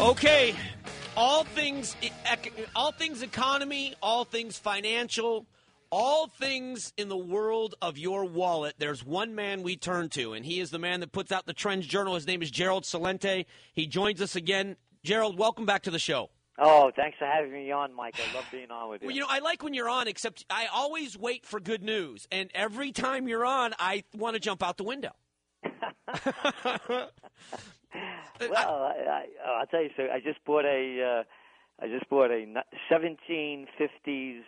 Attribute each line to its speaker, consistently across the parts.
Speaker 1: Okay, all things economy, all things financial, all things in the world of your wallet. There's one man we turn to, and he is the man that puts out the Trends Journal. His name is Gerald Celente. He joins us again. Gerald, welcome back to the show.
Speaker 2: Oh, thanks for having me on, Mike. I love being on with you.
Speaker 1: Well, I like when you're on, except I always wait for good news, and every time you're on, I want to jump out the window.
Speaker 2: Well, I'll tell you. So I just bought a 1750s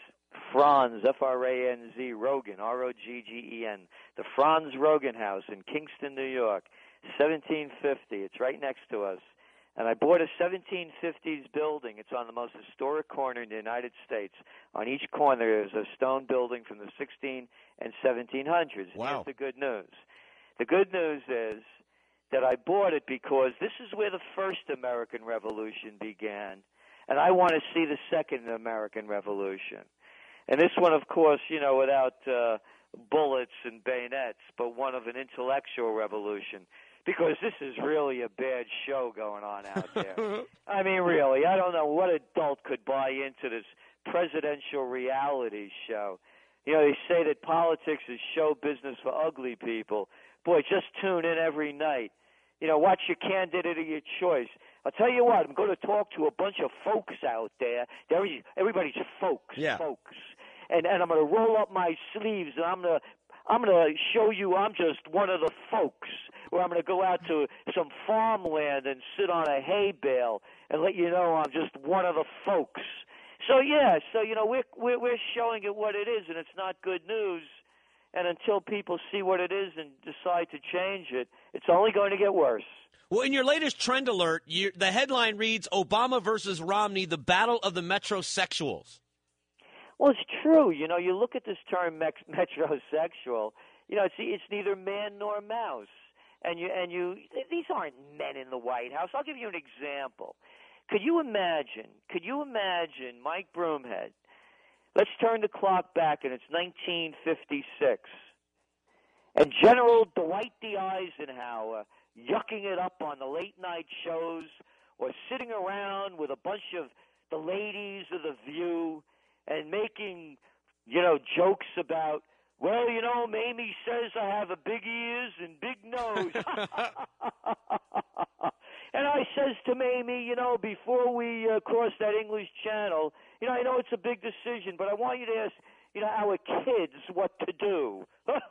Speaker 2: Franz F-R-A-N-Z Rogan R-O-G-G-E-N, the Franz Rogan House in Kingston, New York, 1750. It's right next to us. And I bought a 1750s building. It's on the most historic corner in the United States. On each corner, there's a stone building from the 16 and 1700s.
Speaker 1: Wow.
Speaker 2: Here's the good news. The good news is that I bought it because this is where the first American Revolution began, and I want to see the second American Revolution. And this one, of course, without bullets and bayonets, but one of an intellectual revolution. Because this is really a bad show going on out there. I mean, really, I don't know what adult could buy into this presidential reality show. They say that politics is show business for ugly people. Boy, just tune in every night. Watch your candidate of your choice. I'll tell you what, I'm going to talk to a bunch of folks out there. Everybody's folks, folks. And I'm going to roll up my sleeves, and I'm going to show you I'm just one of the folks. Where I'm going to go out to some farmland and sit on a hay bale and let you know I'm just one of the folks. So we're showing it what it is, and it's not good news. And until people see what it is and decide to change it, it's only going to get worse.
Speaker 1: Well, in your latest trend alert, the headline reads, Obama versus Romney, the battle of the metrosexuals.
Speaker 2: Well, it's true. You look at this term metrosexual, it's neither man nor mouse. And these aren't men in the White House. I'll give you an example. Could you imagine, Mike Broomhead? Let's turn the clock back, and it's 1956. And General Dwight D. Eisenhower yucking it up on the late-night shows or sitting around with a bunch of the ladies of The View and making, jokes about, well, Mamie says I have a big ears and big nose. And I says to Mamie, before we cross that English Channel, I know it's a big decision, but I want you to ask, our kids what to do. Because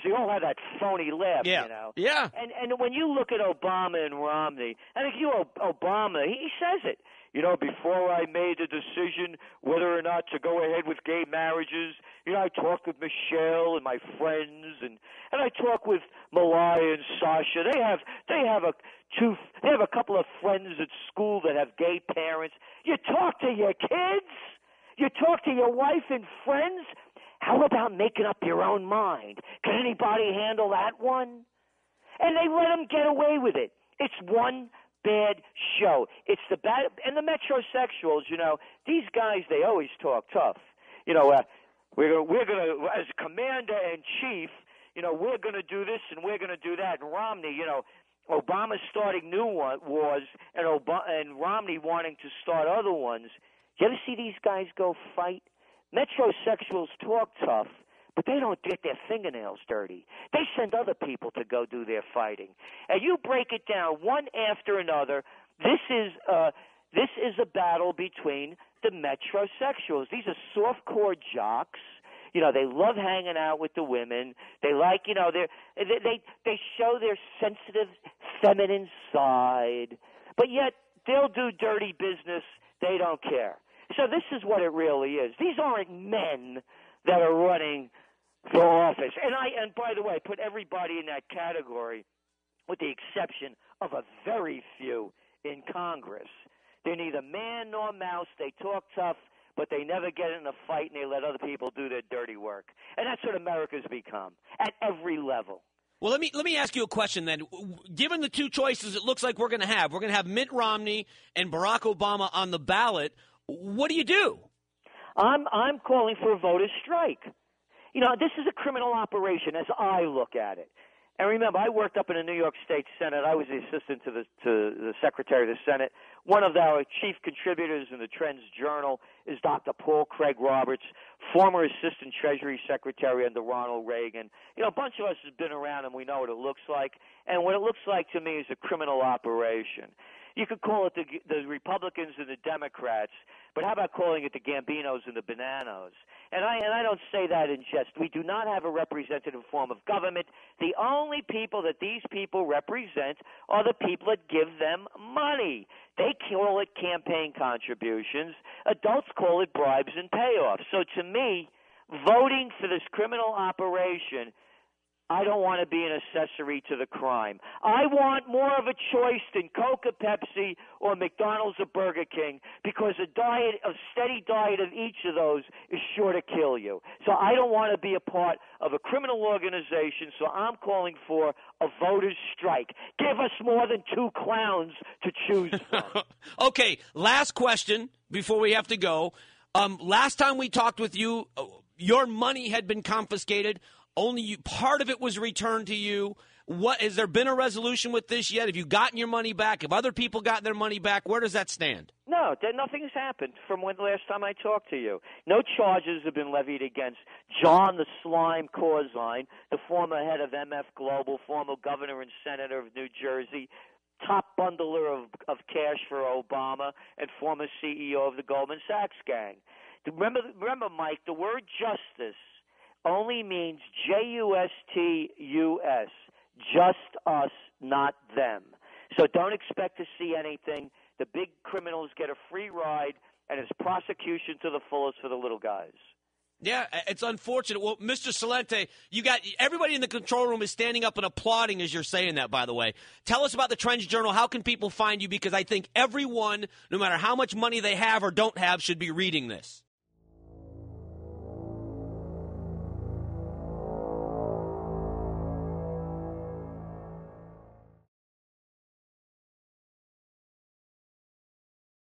Speaker 2: they all have that phony laugh,
Speaker 1: Yeah.
Speaker 2: And when you look at Obama and Romney, and if you Obama, he says it. Before I made a decision whether or not to go ahead with gay marriages, I talked with Michelle and my friends, and I talked with Malaya and Sasha. They have a couple of friends at school that have gay parents. You talk to your kids, you talk to your wife and friends. How about making up your own mind? Can anybody handle that one? And they let them get away with it. It's one bad show. It's the bad, and the metrosexuals. These guys, they always talk tough. We're gonna as commander in chief. We're gonna do this and we're gonna do that. And Romney, Obama starting new wars, and Romney wanting to start other ones. You ever see these guys go fight? Metrosexuals talk tough, but they don't get their fingernails dirty. They send other people to go do their fighting. And you break it down one after another. This is a battle between the metrosexuals. These are soft-core jocks. They love hanging out with the women. They like, they show their sensitive, feminine side. But yet they'll do dirty business. They don't care. So this is what it really is. These aren't men that are running for office. And by the way, put everybody in that category with the exception of a very few in Congress. They're neither man nor mouse. They talk tough, but they never get in a fight, and they let other people do their dirty work. And that's what America's become at every level.
Speaker 1: Well, let me ask you a question then. Given the two choices it looks like we're going to have Mitt Romney and Barack Obama on the ballot, what do you do?
Speaker 2: I'm calling for a voter strike. This is a criminal operation as I look at it. And remember, I worked up in the New York State Senate. I was the assistant to the Secretary of the Senate. One of our chief contributors in the Trends Journal is Dr. Paul Craig Roberts, former Assistant Treasury Secretary under Ronald Reagan. You know, a bunch of us have been around and we know what it looks like. And what it looks like to me is a criminal operation. You could call it the Republicans and the Democrats, but how about calling it the Gambinos and the Bananos? And I don't say that in jest. We do not have a representative form of government. The only people that these people represent are the people that give them money. They call it campaign contributions. Adults call it bribes and payoffs. So to me, voting for this criminal operation, I don't want to be an accessory to the crime. I want more of a choice than Coke or Pepsi or McDonald's or Burger King, because a steady diet of each of those is sure to kill you. So I don't want to be a part of a criminal organization, so I'm calling for a voters' strike. Give us more than two clowns to choose from.
Speaker 1: Okay, last question before we have to go. Last time we talked with you, your money had been confiscated. Only part of it was returned to you. Has there been a resolution with this yet? Have you gotten your money back? Have other people gotten their money back? Where does that stand?
Speaker 2: No, nothing's happened from when the last time I talked to you. No charges have been levied against John the Slime Corzine, the former head of MF Global, former governor and senator of New Jersey, top bundler of cash for Obama, and former CEO of the Goldman Sachs gang. Remember, Mike, the word justice only means Justus, just us, not them. So don't expect to see anything. The big criminals get a free ride, and it's prosecution to the fullest for the little guys.
Speaker 1: Yeah, it's unfortunate. Well, Mr. Celente, you got everybody in the control room is standing up and applauding as you're saying that, by the way. Tell us about the Trends Journal. How can people find you? Because I think everyone, no matter how much money they have or don't have, should be reading this.